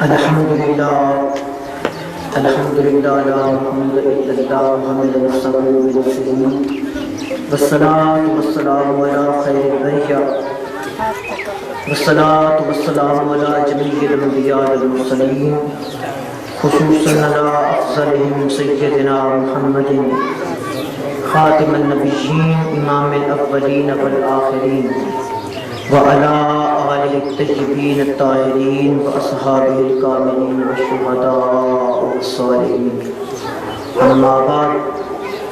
الحمدللہ لا محمد الا اللہ محمد رسول المرسلین والصلاة والسلام علی خیر البریہ والصلاة والسلام علی جمیع الانبیاء والمرسلین خصوصاً علی افضلہم سیدنا محمد خاتم النبیین امام الاولین والآخرین وعلى آلہ الطیبین الطاہرین واصحابہ الکاملین والشہداء والصالحین اما بعد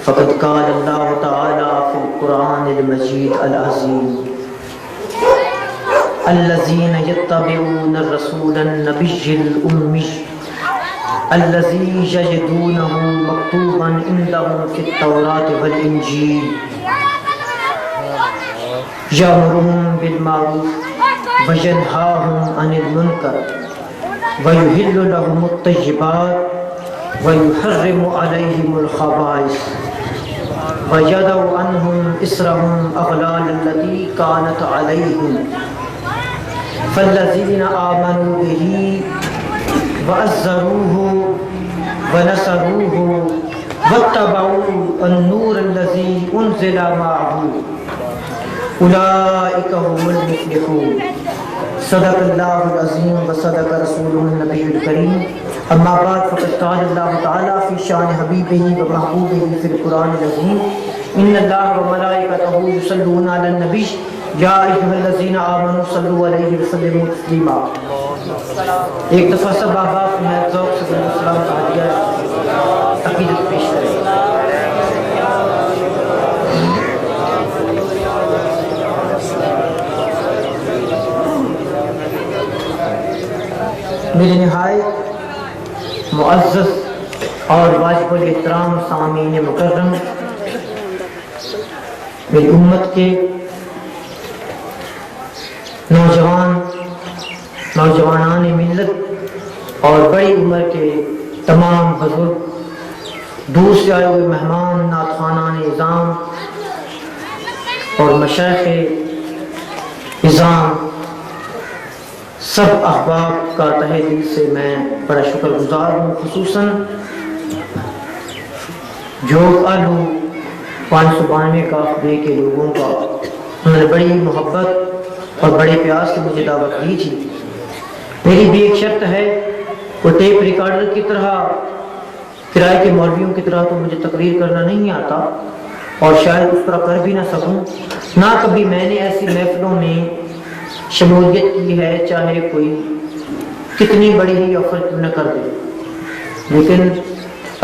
فقد قال اللہ تعالی فی القرآن المجید العظیم الذین یتبعون الرسول النبی الأمی الذی یجدونہ مکتوبا عندہم فی التوراۃ والانجیل یأمرهم بالمعروف وینہاہم عن المنکر ویحل لهم الطیبات ویحرم علیہم الخبائث ویضع عنہم إصرهم اغلال التي كانت علیہم فالذین آمنوا به وعزروه ونصروه واتبعوا النور الذي انزل معه اولئک هم المفلحون صدق اللہ العظیم وصدق رسولہ النبی الکریم اما بعد فقد قال اللہ تعالی فی شان حبیبہ ومحبوبہ فی القرآن العظیم ان اللہ وملائکتہ یصلون علی النبی یا ایھا الذین آمنوا صلوا علیہ وسلموا تسلیما۔ ایک دفعہ سب احباب نہایت ذوق سے السلام تعالیٰ عقیدت پیش کریں۔ میرے نہایت معزز اور واجب الاحترام سامعین مکرم، میری امت کے نوجوانان ملت اور بڑی عمر کے تمام بزرگ، دور سے آئے ہوئے مہمان، نعت خوانان اعظام اور مشائخ اعظام، سب احباب کا تہہ دل سے میں بڑا شکر گزار ہوں۔ خصوصاً جو آلو 592 کا دے کے لوگوں کا، انہوں نے بڑی محبت اور بڑے پیار سے مجھے دعوت دی تھی۔ میری بھی ایک شرط ہے، وہ ٹیپ ریکارڈر کی طرح، کرائے کے مولویوں کی طرح تو مجھے تقریر کرنا نہیں آتا اور شاید اس طرح کر بھی نہ سکوں، نہ کبھی میں نے ایسی محفلوں میں شمولیت کی ہے، چاہے کوئی کتنی بڑی ہی آفر کیوں نہ کر دے، لیکن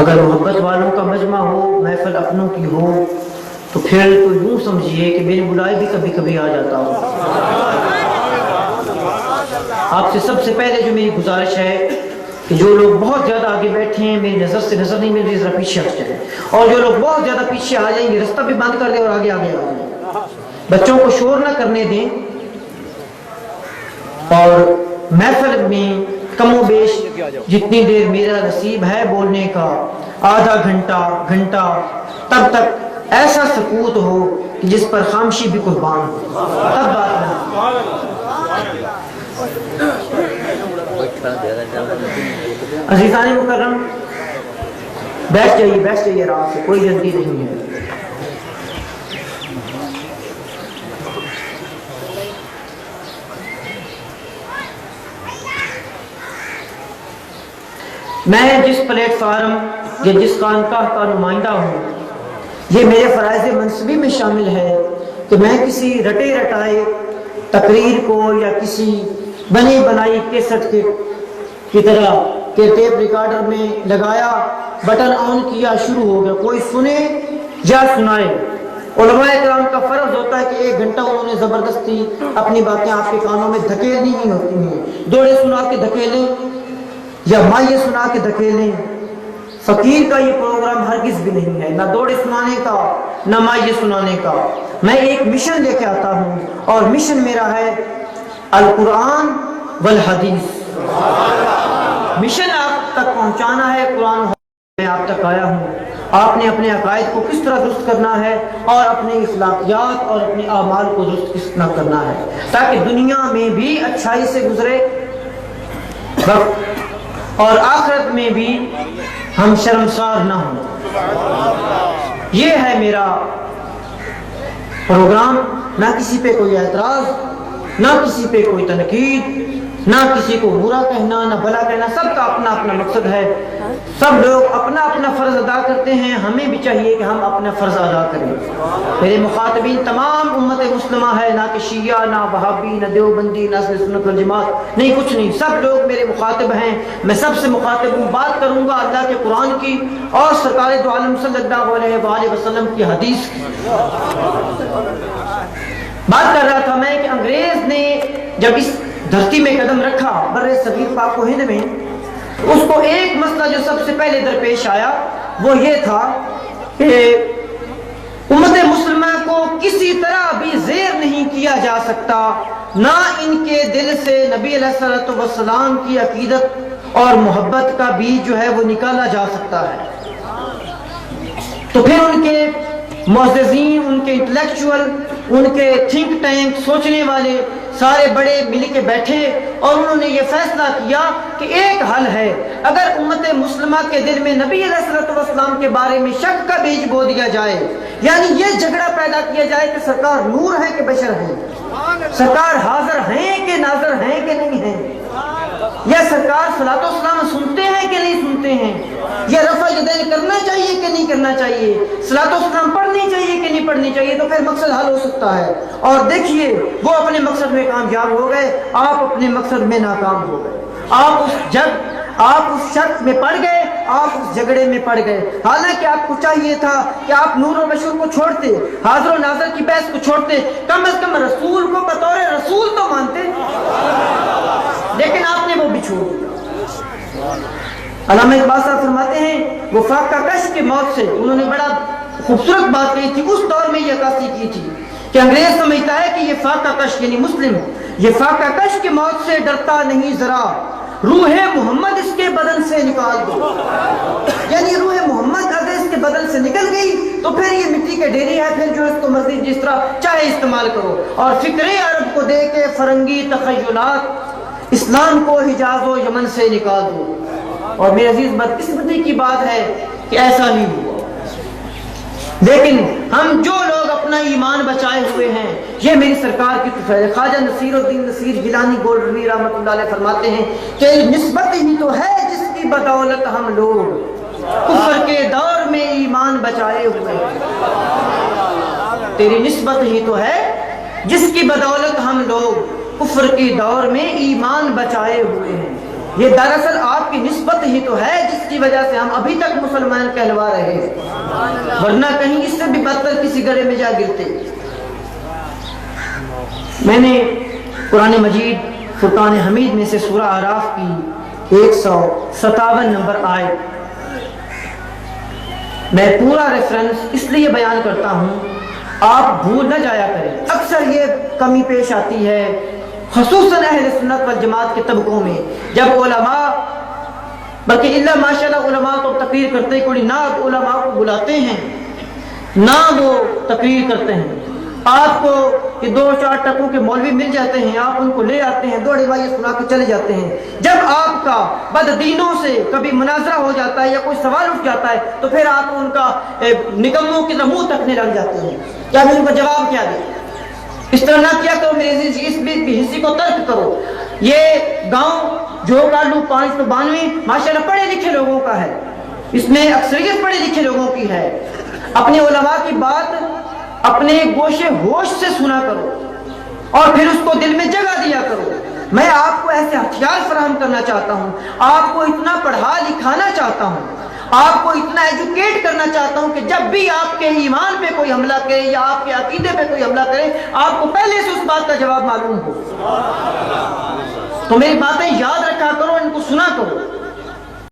اگر محبت والوں کا مجمع ہو، محفل اپنوں کی ہو، تو پھر تو یوں سمجھیے کہ میری بلائی بھی کبھی کبھی آ جاتا ہوں۔ آپ سے سب سے پہلے جو میری گزارش ہے کہ جو لوگ بہت زیادہ آگے بیٹھے ہیں، میری نظر سے نظر نہیں مل رہی، ذرا پیچھے ہٹ جائیں، اور جو لوگ بہت زیادہ پیچھے آ جائیں گے رستہ بھی بند کر دیں اور آگے آگے آ جائیں، بچوں کو شور نہ کرنے دیں، اور محفل میں کم و بیش جتنی دیر میرا نصیب ہے بولنے کا، آدھا گھنٹہ تب تک ایسا سکوت ہو کہ جس پر خاموشی بھی قربان ہو، تب بات نہ۔ عزیزان مکرم، بیٹھ جائیے آرام سے، کوئی جلدی نہیں ہے۔ میں جس پلیٹ فارم یا جس خانقاہ کا نمائندہ ہوں، یہ میرے فرائض منصبی میں شامل ہے کہ میں کسی رٹے رٹائے تقریر کو یا کسی بنی بنائی کیسٹ کی طرح کہ ٹیپ ریکارڈر میں لگایا، بٹن آن کیا، شروع ہو گیا، کوئی سنے یا سنائے۔ علماء کرام کا فرض ہوتا ہے کہ 1 گھنٹہ انہوں نے زبردستی اپنی باتیں آپ کے کانوں میں دھکیلنی ہی ہوتی ہیں، دوڑے سنا کے دھکیلیں یا مائیں سنا کے دھکیلیں۔ فقیر کا یہ پروگرام ہرگز بھی نہیں ہے، نہ دوڑے سنانے کا نہ مائیں سنانے کا۔ میں ایک مشن لے کے آتا ہوں اور مشن میرا ہے القرآن والحدیث۔ مشن آپ تک پہنچانا ہے، قرآن میں آپ تک آیا ہوں، آپ نے اپنے عقائد کو کس طرح درست کرنا ہے اور اپنے اخلاقیات اور اپنے اعمال کو درست کس طرح کرنا ہے تاکہ دنیا میں بھی اچھائی سے گزرے، اور آخرت میں بھی ہم شرمسار نہ ہوں۔ یہ ہے میرا پروگرام، نہ کسی پہ کوئی اعتراض، نہ کسی پہ کوئی تنقید، نہ کسی کو برا کہنا، نہ بھلا کہنا، سب کا اپنا اپنا مقصد ہے، سب لوگ اپنا اپنا فرض ادا کرتے ہیں، ہمیں بھی چاہیے کہ ہم اپنا فرض ادا کریں۔ میرے مخاطبین تمام امت مسلمہ ہے، نہ کہ شیعہ، نہ وہابی، نہ دیوبندی، نہ اہل سنت والجماعت، نہیں، کچھ نہیں، سب لوگ میرے مخاطب ہیں۔ میں سب سے مخاطب ہوں، بات کروں گا اللہ کے قرآن کی اور سرکار دو عالم صلی اللہ علیہ وآلہ وسلم کی حدیث کی۔ بات کر رہا تھا میں کہ انگریز نے جب اس دھرتی میں قدم رکھا، بر صغیر پاک و ہند میں، اس کو ایک مسئلہ جو سب سے پہلے درپیش آیا وہ یہ تھا کہ امت مسلمہ کو کسی طرح بھی زیر نہیں کیا جا سکتا، نہ ان کے دل سے نبی علیہ الصلوۃ والسلام کی عقیدت اور محبت کا بیج جو ہے وہ نکالا جا سکتا ہے۔ تو پھر ان کے معززین، ان کے انٹلیکچوئل، ان کے تھنک ٹینک، سوچنے والے سارے بڑے مل کے بیٹھے اور انہوں نے یہ فیصلہ کیا کہ ایک حل ہے، اگر امت مسلمہ کے دل میں نبی علیہ الصلوۃ والسلام کے بارے میں شک کا بیج بو دیا جائے، یعنی یہ جھگڑا پیدا کیا جائے کہ سرکار نور ہے کہ بشر ہے، سرکار حاضر ہیں کہ ناظر ہیں کہ نہیں ہیں، یا سرکار صلاۃ و سلام سنتے ہیں کہ نہیں سنتے ہیں، یا رفع یدین کرنا چاہیے کہ نہیں کرنا چاہیے، صلاۃ و سلام پڑھنی چاہیے کہ نہیں پڑھنی چاہیے، تو پھر مقصد حل ہو سکتا ہے۔ اور دیکھیے وہ اپنے مقصد میں کامیاب ہو گئے، آپ اپنے مقصد میں ناکام ہو گئے، آپ اس شک میں پڑ گئے، آپ اس جھگڑے میں پڑ گئے، حالانکہ آپ کو چاہیے تھا کہ آپ نور و بشر کو چھوڑتے، حاضر و ناظر کی بحث کو چھوڑتے، کم از کم رسول کو بطور رسول تو مانتے، لیکن آپ نے وہ بھی چھوڑ دیا۔ علامہ اقبال صاحب فرماتے ہیں وہ فاقہ کش کی موت سے، انہوں نے بڑا خوبصورت بات کہی تھی، اس دور میں یہ عکاسی کی تھی کہ انگریز سمجھتا ہے کہ یہ فاقہ کش یعنی مسلم، یہ فاقہ کش کی موت سے ڈرتا نہیں ذرا، روح محمد اس کے بدن سے نکال دو، یعنی روح محمد اگر اس کے بدن سے نکل گئی تو پھر یہ مٹی کے ڈھیری ہے، پھر جو اس کو مزید جس طرح چاہے استعمال کرو، اور فکر عرب کو دے کے فرنگی تخیلات، اسلام کو حجاز و یمن سے نکال دو۔ اور میرے عزیز بدقسمتی کی بات ہے کہ ایسا نہیں ہوا، لیکن ہم جو لوگ اپنا ایمان بچائے ہوئے ہیں، یہ میری سرکار کی طرف ہے۔ خواجہ نصیر الدین نصیر گیلانی گولڈوی رحمۃ اللہ علیہ فرماتے ہیں کہ نسبت ہی تو ہے جس کی بدولت ہم لوگ کفر کے دور میں ایمان بچائے ہوئے ہیں، تیری نسبت ہی تو ہے جس کی بدولت ہم لوگ کفر کے دور میں ایمان بچائے ہوئے ہیں۔ یہ دراصل آپ کی نسبت ہی تو ہے جس کی وجہ سے ہم ابھی تک مسلمان کہلوا رہے ہیں، ورنہ کہیں اس سے بھی بدتر کسی گڑھے میں جا گرتے۔ میں نے قرآن مجید فرقان حمید میں سے سورہ اعراف کی 157 نمبر آیت، میں پورا ریفرنس اس لیے بیان کرتا ہوں آپ بھول نہ جایا کریں، اکثر یہ کمی پیش آتی ہے خصوصاً اہل سنت والجماعت کے طبقوں میں، جب علماء، بلکہ اللہ ماشاءاللہ علماء تو تقریر کرتے، کوئی نہ علماء کو بلاتے ہیں نہ وہ تقریر کرتے ہیں، آپ کو یہ 2-4 ٹکوں کے مولوی مل جاتے ہیں، آپ ان کو لے آتے ہیں، 2 روایت سنا کے چلے جاتے ہیں، جب آپ کا بددینوں سے کبھی مناظرہ ہو جاتا ہے یا کوئی سوال اٹھ جاتا ہے تو پھر آپ ان کا نکموں کی منہ تکنے لگ جاتے ہیں، کیا بھی ان کو جواب کیا دیں؟ اس طرح نہ کیا کرو میرے عزیز، اس بھی حصے کو ترک کرو۔ یہ گاؤں جو کالو 592 ماشاءاللہ پڑھے لکھے لوگوں کا ہے، اس میں اکثریت پڑھے لکھے لوگوں کی ہے، اپنے علماء کی بات اپنے گوشے ہوش سے سنا کرو اور پھر اس کو دل میں جگہ دیا کرو۔ میں آپ کو ایسے ہتھیار فراہم کرنا چاہتا ہوں، آپ کو اتنا پڑھا لکھانا چاہتا ہوں، آپ کو اتنا ایجوکیٹ کرنا چاہتا ہوں کہ جب بھی آپ کے ایمان پہ کوئی حملہ کرے یا آپ کے عقیدے پہ کوئی حملہ کرے، آپ کو پہلے سے اس بات کا جواب معلوم ہو۔ تو میری باتیں یاد رکھا کرو، ان کو سنا کرو۔